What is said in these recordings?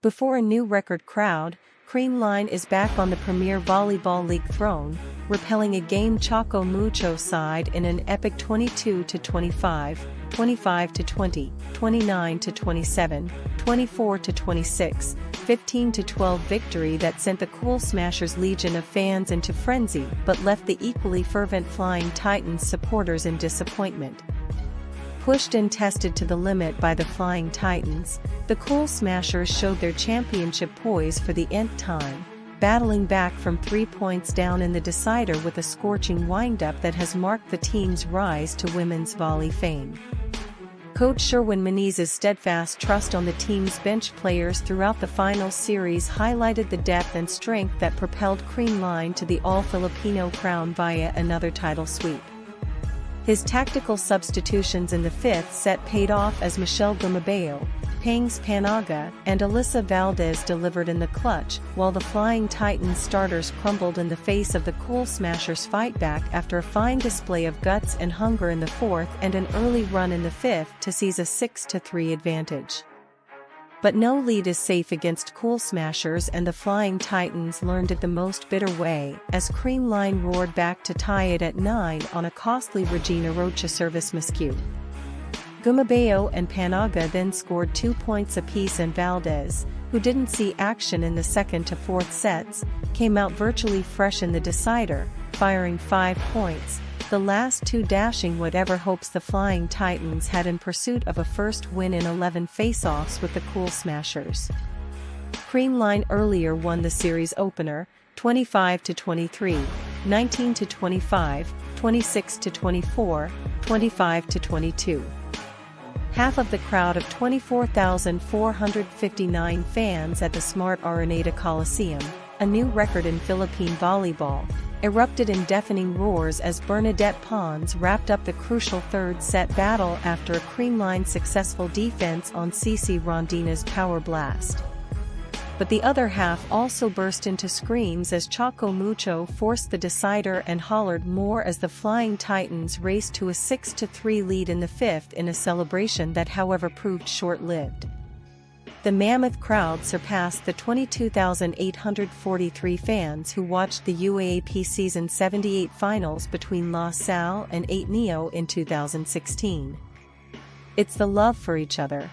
Before a new record crowd, Creamline is back on the Premier Volleyball League throne, repelling a game Choco Mucho side in an epic 22-25, 25-20, 29-27, 24-26, 15-12 victory that sent the Cool Smashers legion of fans into frenzy but left the equally fervent Flying Titans supporters in disappointment. Pushed and tested to the limit by the Flying Titans, the Cool Smashers showed their championship poise for the nth time, battling back from 3 points down in the decider with a scorching wind-up that has marked the team's rise to women's volley fame. Coach Sherwin Menezes' steadfast trust on the team's bench players throughout the final series highlighted the depth and strength that propelled Creamline to the All Filipino crown via another title sweep. His tactical substitutions in the fifth set paid off as Michelle Abreu, Pangs Panaga, and Alyssa Valdez delivered in the clutch, while the Flying Titans starters crumbled in the face of the Cool Smashers' fight back after a fine display of guts and hunger in the fourth and an early run in the fifth to seize a 6-3 advantage. But no lead is safe against Cool Smashers, and the Flying Titans learned it the most bitter way as Creamline roared back to tie it at 9 on a costly Regina Rocha service miscue. Gumabeo and Panaga then scored 2 points apiece, and Valdez, who didn't see action in the second to fourth sets, came out virtually fresh in the decider, firing 5 points, the last 2 dashing whatever hopes the Flying Titans had in pursuit of a first win in 11 face-offs with the Cool Smashers. Creamline earlier won the series opener, 25-23, 19-25, 26-24, 25-22. Half of the crowd of 24,459 fans at the Smart Araneta Coliseum, a new record in Philippine volleyball, erupted in deafening roars as Bernadette Pons wrapped up the crucial third set battle after a Creamline successful defense on CC Rondina's power blast. But the other half also burst into screams as Choco Mucho forced the decider and hollered more as the Flying Titans raced to a 6-3 lead in the fifth in a celebration that however proved short-lived. The mammoth crowd surpassed the 22,843 fans who watched the UAAP Season 78 finals between La Salle and 8 Neo in 2016. It's the love for each other.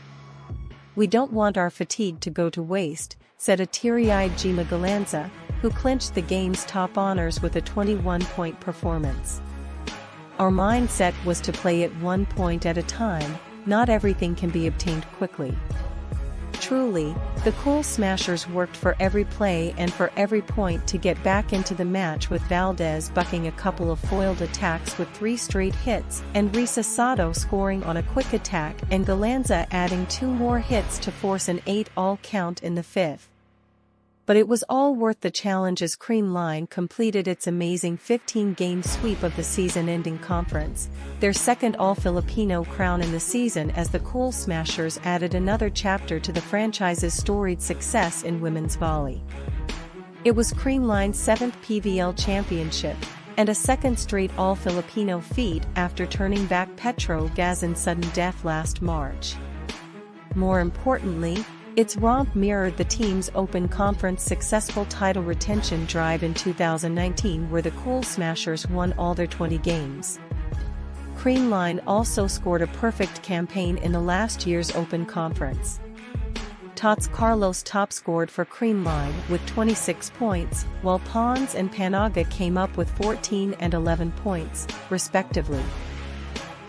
We don't want our fatigue to go to waste, said a teary-eyed Gima Galanza, who clinched the game's top honors with a 21-point performance. Our mindset was to play it 1 point at a time. Not everything can be obtained quickly. Truly, the Cool Smashers worked for every play and for every point to get back into the match, with Valdez bucking a couple of foiled attacks with 3 straight hits and Risa Sato scoring on a quick attack and Galanza adding 2 more hits to force an 8-all count in the fifth. But it was all worth the challenge as Creamline completed its amazing 15-game sweep of the season-ending conference, their second All-Filipino crown in the season, as the Cool Smashers added another chapter to the franchise's storied success in women's volley. It was Creamline's 7th PVL championship, and a second straight All-Filipino feat after turning back Petro Gazan's sudden death last March. More importantly, its romp mirrored the team's Open Conference successful title retention drive in 2019, where the Cool Smashers won all their 20 games. Creamline also scored a perfect campaign in the last year's Open Conference. Tots Carlos top-scored for Creamline with 26 points, while Pons and Panaga came up with 14 and 11 points, respectively.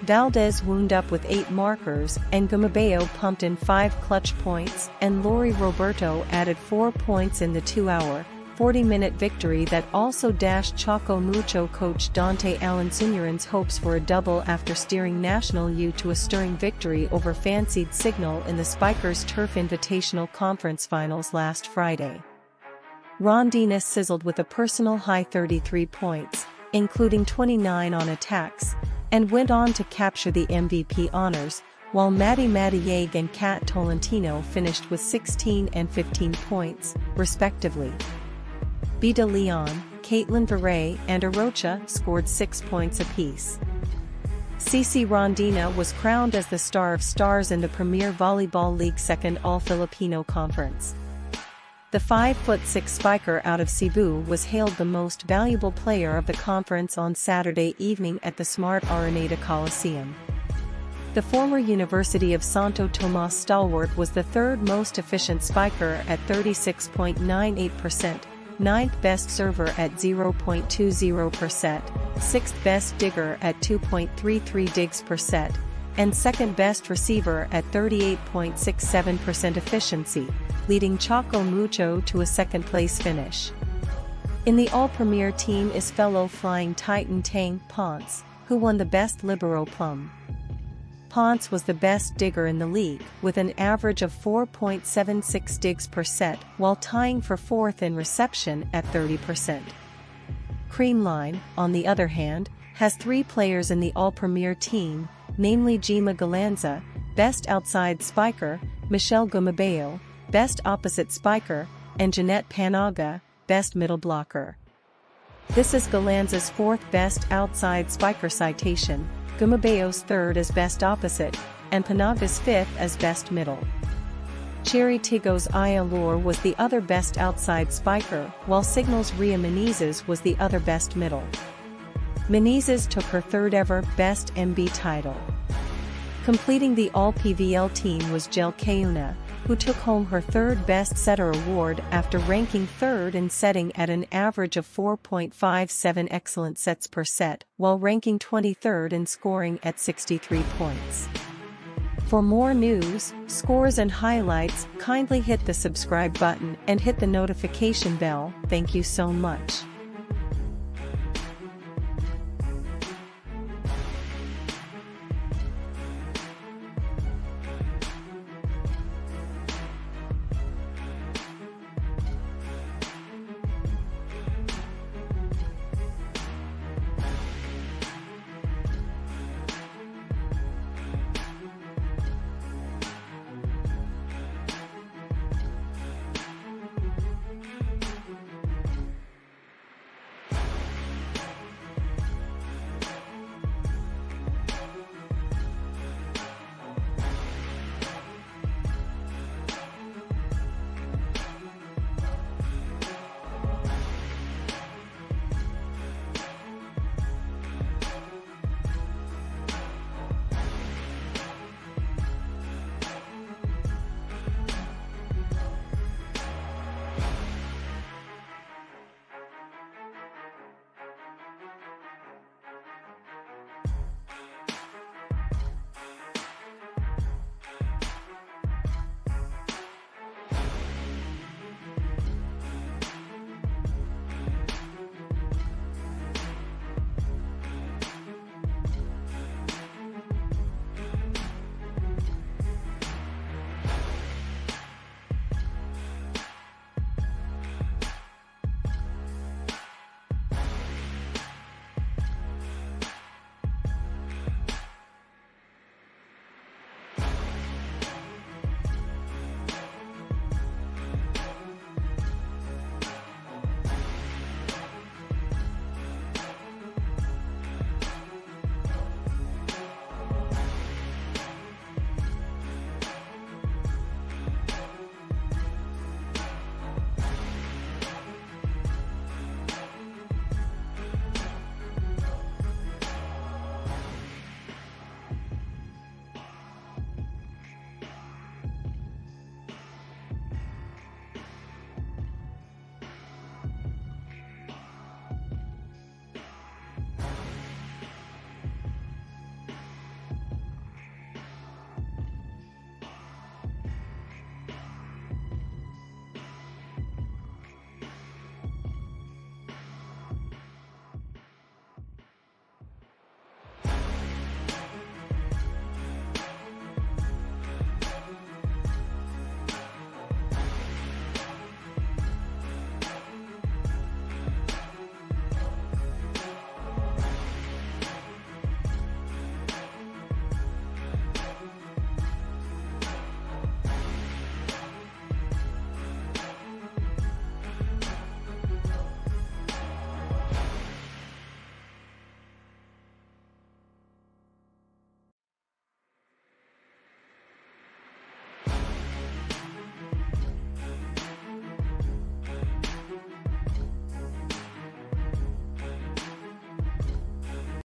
Valdez wound up with 8 markers, and Gumabeo pumped in 5 clutch points, and Lori Roberto added 4 points in the 2-hour, 40-minute victory that also dashed Choco Mucho coach Dante Alansunuran's hopes for a double after steering National U to a stirring victory over fancied Signal in the Spikers Turf Invitational Conference Finals last Friday. Rondina sizzled with a personal high 33 points, including 29 on attacks, and went on to capture the MVP honors, while Maddie Madiag and Kat Tolentino finished with 16 and 15 points, respectively. Bida Leon, Caitlin Veray, and Arocha scored 6 points apiece. CC Rondina was crowned as the star of stars in the Premier Volleyball League second All-Filipino Conference. The 5'6" spiker out of Cebu was hailed the most valuable player of the conference on Saturday evening at the Smart Araneta Coliseum. The former University of Santo Tomas stalwart was the third most efficient spiker at 36.98%, ninth best server at 0.20%, sixth best digger at 2.33 digs per set, and second best receiver at 38.67% efficiency, leading Choco Mucho to a second-place finish. In the All-Premier team is fellow Flying Titan Tang Ponce, who won the Best Libero Plum. Ponce was the best digger in the league, with an average of 4.76 digs per set, while tying for fourth in reception at 30%. Creamline, on the other hand, has three players in the All-Premier team, namely Gima Galanza, Best Outside Spiker, Michelle Gumabeo, Best Opposite Spiker, and Jeanette Panaga, Best Middle Blocker. This is Galanza's fourth Best Outside Spiker citation, Gumabeo's third as Best Opposite, and Panaga's fifth as Best Middle. Cherry Tigo's Ayalor was the other Best Outside Spiker, while Signal's Ria Menezes was the other Best Middle. Menezes took her third ever Best MB title. Completing the All-PVL team was Jel Cayuna, who took home her third Best Setter award after ranking third in setting at an average of 4.57 excellent sets per set, while ranking 23rd in scoring at 63 points. For more news, scores and highlights, kindly hit the subscribe button and hit the notification bell. Thank you so much.